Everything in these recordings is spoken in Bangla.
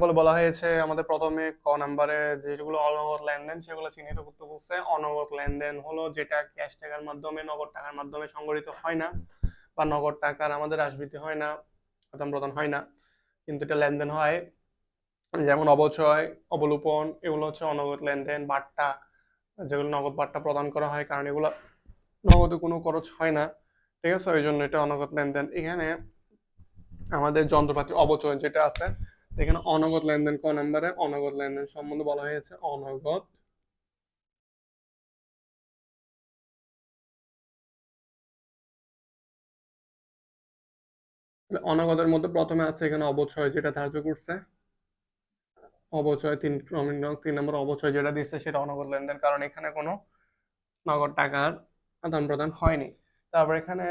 বলে বলা হয়েছে আমাদের প্রথমে ক নাম্বারে যেগুলো অনগদ লেনদেন সেগুলো চিহ্নিত করতে বলছে। অনগদ লেনদেন হলো যেটা ক্যাশ টাকার মাধ্যমে, নগদ টাকার মাধ্যমে সংগঠিত হয় না, বা নগদ টাকার আমাদের হ্রাসবৃদ্ধি হয় না, আদান প্রদান হয় না, কিন্তু এটা লেনদেন হয়। যেমন অবচয়, অবলোপন, এগুলো হচ্ছে অনগদ লেনদেন। বাট্টা, যেগুলো নগদ বাট্টা প্রদান করা হয়, কারণ এগুলো নগদে কোনো খরচ হয় না, ঠিক আছে, ওই জন্য এটা অনগদ লেনদেন। এখানে আমাদের যন্ত্রপাতি অবচয় যেটা আছে, এখানে অনগদ লেনদেন ক নাম্বারে অনগদ লেনদেন সম্বন্ধে বলা হয়েছে। অনগদ অনগদের মধ্যে প্রথমে আছে এখানে অবচয় যেটা ধার্য করছে। অবচয় 3 নম্বর অবচয় যেটা দিচ্ছে সেটা অনগদ লেনদেন, কারণ এখানে কোনো নগদ টাকার আদান প্রদান হয়নি। তারপর এখানে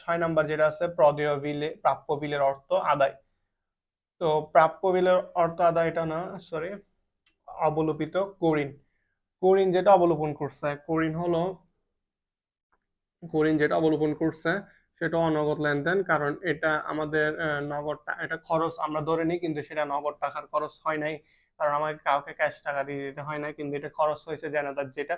6 নম্বর যেটা আছে প্রদেয় বিলে, প্রাপ্য বিলের অর্থ আদায়। তো প্রাপ্য বিলের অর্থ আদায়, এটা না, সরি, অবলোপিত করিন। করিন যেটা অবলোপন করছে, করিন যেটা অবলোপন করছে সেটা অনগদ লেনদেন, কারণ এটা আমাদের এটা খরচ আমরা ধরে নিই, কিন্তু সেটা নগদ টাকার খরচ হয় নাই, কারণ আমাকে কাউকে ক্যাশ টাকা দিয়ে দিতে হয় না, কিন্তু এটা খরচ হয়েছে দেনাদার যেটা।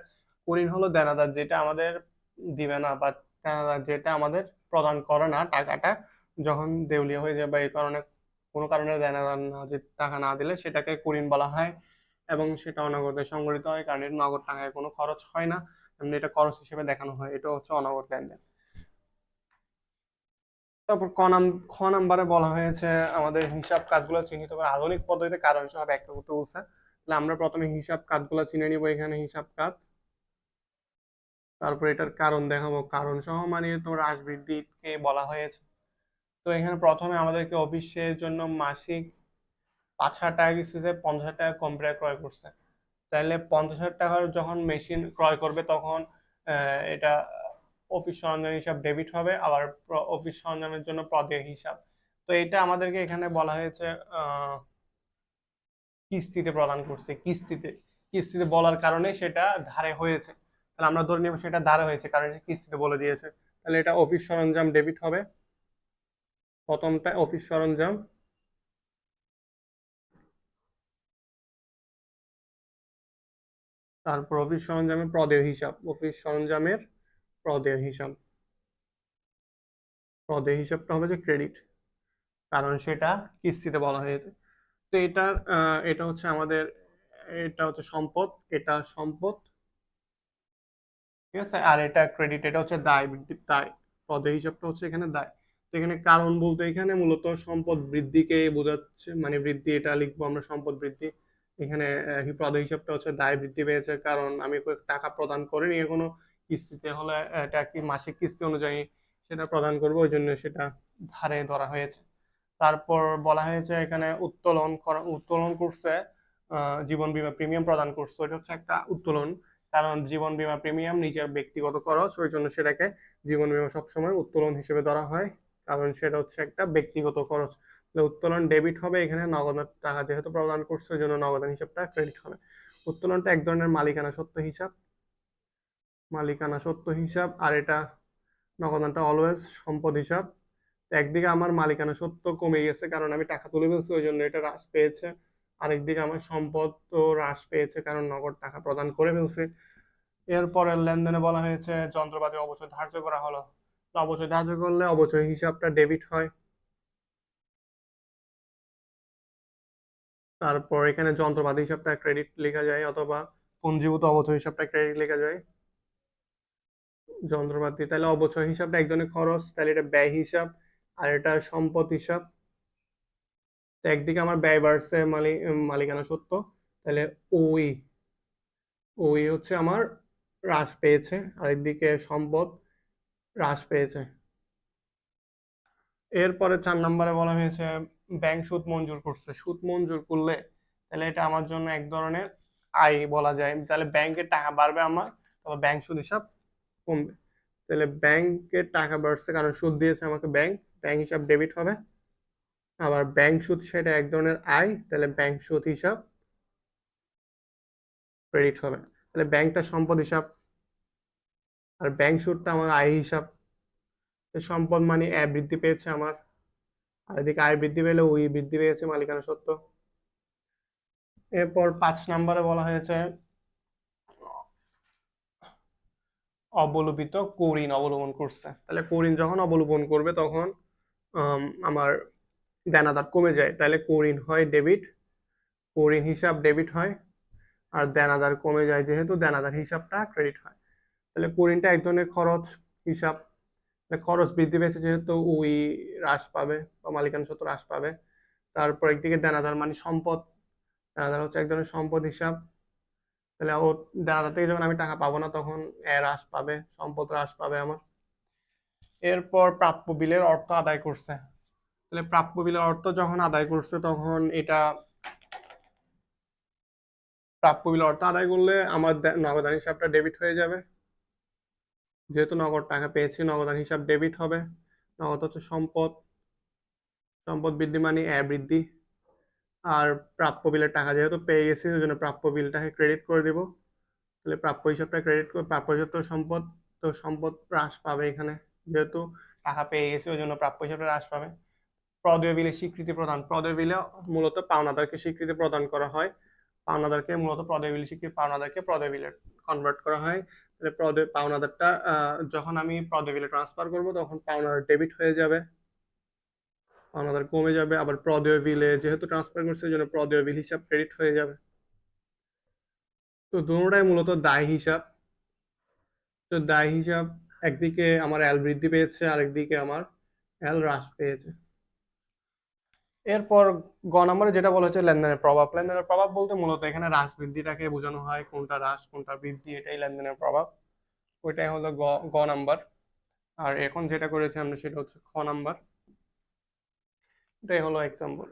করিন হলো দেনাদার যেটা আমাদের দিবে না, বা দেনাদার যেটা আমাদের প্রদান করে না টাকাটা, যখন দেউলিয়া হয়ে যায় বা এই কারণে কোনো কারণে দেনাদার না, যে টাকা না দিলে, সেটাকে করিন বলা হয়। এবং সেটা অনগদে সংগঠিত হয়, কারণ এটা নগদ টাকায় কোনো খরচ হয় না, এমনি এটা খরচ হিসেবে দেখানো হয়। এটা হচ্ছে অনগদ লেনদেন। তারপর খ নাম্বারে বলা হয়েছে আমাদের হিসাব কাজগুলো চিহ্নিত করে আধুনিক পদ্ধতিতে কারণ সহ ব্যাখ্যা করতে বলছে। তাহলে আমরা প্রথমে হিসাব কাজগুলো চিনে নিব। এখানে হিসাব কাজ, তারপর এটার কারণ দেখাবো। কারণ সহ মানে তোমার হ্রাস বৃদ্ধিকে বলা হয়েছে। তো এখানে প্রথমে আমাদেরকে অফিসের জন্য মাসিক 5,000 টাকা কিস্তিতে 50,000 টাকা কম্পিউটার ক্রয় করছে। তাহলে 50,000 টাকার যখন মেশিন ক্রয় করবে, তখন এটা অফিস সরঞ্জাম হিসাব ডেবিট হবে, আবার অফিস সরঞ্জামের জন্য প্রদেয় হিসাব। তো এটা আমাদেরকে এখানে বলা হয়েছে আহ, কিস্তিতে প্রদান করছে। কিস্তিতে কিস্তিতে বলার কারণে সেটা ধারে হয়েছে। তাহলে আমরা ধরে নিব সেটা ধারে হয়েছে, কারণ এটা কিস্তিতে বলে দিয়েছে। তাহলে এটা অফিস সরঞ্জাম ডেবিট হবে। প্রথমটা অফিস সরঞ্জাম, তারপর অফিস সরঞ্জামের প্রদেয় হিসাব, অফিস সরঞ্জামের প্রদেয় হিসাব। প্রদেয় হিসাবটা হবে যে ক্রেডিট, কারণ সেটা কিস্তিতে বলা হয়েছে। তো এটা হচ্ছে আমাদের, এটা হচ্ছে সম্পদ, এটা সম্পদ, ঠিক আছে। আর এটা ক্রেডিট, এটা হচ্ছে দায়, বৃদ্ধির দায়। পদের হিসাবটা হচ্ছে এখানে দায়। তো এখানে কারণ বলতে এখানে মূলত সম্পদ বৃদ্ধিকে বোঝাচ্ছে, মানে বৃদ্ধি, এটা লিখবো আমরা সম্পদ বৃদ্ধি। এখানে পদের হিসাবটা হচ্ছে দায় বৃদ্ধি পেয়েছে, কারণ আমি টাকা প্রদান করিনি এখনো। কিস্তিতে হলে এটা কি মাসিক কিস্তি অনুযায়ী সেটা প্রদান করবো, ওই জন্য সেটা ধারে ধরা হয়েছে। তারপর বলা হয়েছে এখানে উত্তোলন করছে, জীবন বীমা প্রিমিয়াম প্রদান করছে, ওইটা হচ্ছে একটা উত্তোলন। কারণ জীবন বীমা প্রিমিয়াম নিজের ব্যক্তিগত খরচ, ওই জন্য সেটাকে জীবন বীমা সবসময় উত্তোলন হিসেবে ধরা হয়, কারণ সেটা হচ্ছে একটা ব্যক্তিগত খরচ। উত্তোলন ডেবিট হবে, এখানে নগদ টাকা যেহেতু প্রদান করছে, ওই জন্য নগদান হিসাবটা ক্রেডিট হবে। উত্তোলনটা এক ধরনের মালিকানা সত্ত্ব হিসাব, মালিকানা সত্ত্ব হিসাব। আর এটা নগদানটা অলওয়েজ সম্পদ হিসাব। একদিকে আমার মালিকানা সত্ত্ব কমে গেছে, কারণ আমি টাকা তুলে ফেলছি, ওই জন্য এটা হ্রাস পেয়েছে। আরেকদিকে আমার সম্পদ তো হ্রাস পেয়েছে, কারণ নগদ টাকা প্রদান করে ফেলছে। এরপরের লেনদেনে বলা হয়েছে যন্ত্রপাতি অবচয় ধার্য করা হলো। তো অবচয় ধার্য করলে অবচয় হিসাবটা ডেবিট হয়। তারপর এখানে যন্ত্রপাতি হিসাবটা ক্রেডিট লেখা যায়, অথবা পুঞ্জীভূত অবচয় হিসাবটা ক্রেডিট লেখা যায়। যন্ত্রপাতি, তাহলে অবচয় হিসাবটা এক ধরনের খরচ, তাহলে এটা ব্যয় হিসাব। আর এটা সম্পদ হিসাব। তো একদিকে আমার ব্যয় বাড়ছে, মালিকানা সত্ত্ব, তাহলে ওই ওই হচ্ছে আমার হ্রাস পেয়েছে, আরেকদিকে সম্পদ হ্রাস পেয়েছে। এরপরে 4 নম্বরে বলা হয়েছে ব্যাংক সুদ মঞ্জুর করছে। সুদ মঞ্জুর করলে তাহলে এটা আমার জন্য এক ধরনের আয় বলা যায়। তাহলে ব্যাংকের টাকা বাড়বে আমার, তবে ব্যাংক সুদ হিসাব কমবে। তাহলে ব্যাংকের টাকা বাড়ছে কারণ সুদ দিয়েছে আমাকে ব্যাংক, ব্যাংক হিসাব ডেবিট হবে। আবার ব্যাংক সুদ সেটা এক ধরনের আয়, তাহলে ব্যাংক সুদ হিসাব ক্রেডিট হবে। তাহলে ব্যাংকটা সম্পদ হিসাব, আর ব্যাংক সুদটা আমার আয় হিসাব। তো সম্পদ মানে আয় বৃদ্ধি পেয়েছে আমার, আর এদিকে আয় বৃদ্ধি পেলে ওই বৃদ্ধি পেয়েছে মালিকানা সত্ত্ব। এরপর 5 নম্বরে বলা হয়েছে অবলম্বিত করিন অবলম্বন করছে। তাহলে করিন যখন অবলম্বন করবে তখন আমার দেনাদার কমে যায়, তাহলে করিন হয় ডেবিট, করিন হিসাব ডেবিট হয়, আর দেনাদার কমে যায় যেহেতু দেনাদার হিসাবটা ক্রেডিট হয়। তাহলে করিনটা এক ধরনের খরচ হিসাব, খরচ বৃদ্ধি পেয়েছে যেহেতু ওই হ্রাস পাবে বা মালিকানা সত্ত্ব হ্রাস পাবে। তারপর একদিকে দেনাদার মানে সম্পদ, দেনাদার হচ্ছে এক ধরনের সম্পদ হিসাব। তাহলে ও দেনাদার থেকে যখন আমি টাকা পাবো না তখন এর হ্রাস পাবে, সম্পদ হ্রাস পাবে আমার। এরপর প্রাপ্য বিলের অর্থ আদায় করছে। তাহলে প্রাপ্য বিলের অর্থ যখন আদায় করছে তখন এটা প্রাপ্য বিলের অর্থ আদায় করলে আমার নগদান হিসাবটা ডেবিট হয়ে যাবে, যেহেতু নগদ টাকা পেয়েছি নগদান হিসাব ডেবিট হবে। নগদ হচ্ছে সম্পদ, সম্পদ বৃদ্ধি মানে ব্যয় বৃদ্ধি। আর প্রাপ্য বিলের টাকা যেহেতু পেয়ে গেছি ওই জন্য প্রাপ্য বিলটাকে ক্রেডিট করে দিব। তাহলে প্রাপ্য হিসাবটা ক্রেডিট করে, প্রাপ্য হিসাব তো সম্পদ, তো সম্পদ হ্রাস পাবে এখানে, যেহেতু টাকা পেয়ে গেছি ওই জন্য প্রাপ্য হিসাবটা হ্রাস পাবে। প্রদেয় বিলে স্বীকৃতি প্রদান, প্রদেয় বিলে মূলত পাওনাদারকে স্বীকৃতি প্রদান করা হয়, পাওনাদারকে মূলত প্রদেয় বিলে স্বীকৃতি, পাওনাদারকে প্রদেয় বিলে কনভার্ট করা হয়। তাহলে প্রদেয় পাওনাদারটা যখন আমি প্রদেয় বিলে ট্রান্সফার করব তখন পাওনাদার ডেবিট হয়ে যাবে, পাওনাদার কমে যাবে। আবার প্রদেয় বিলে যেহেতু ট্রান্সফার করছে ওই জন্য প্রদেয় বিল হিসাব ক্রেডিট হয়ে যাবে। তো দুটোটাই মূলত দায় হিসাব। তো দায় হিসাব একদিকে আমার এল বৃদ্ধি পেয়েছে, আরেকদিকে আমার এল হ্রাস পেয়েছে। এরপর গ নম্বরে যেটা বলা হচ্ছে লেনদেনের প্রভাব। লেনদেনের প্রভাব বলতে মূলত এখানে হ্রাস বৃদ্ধিটাকে বোঝানো হয়, কোনটা হ্রাস কোনটা বৃদ্ধি, এটাই লেনদেনের প্রভাব। ওইটাই হলো গ গ নাম্বার। আর এখন যেটা করেছি আমরা সেটা হচ্ছে খ নাম্বার, এটাই হলো এক্সাম্পল।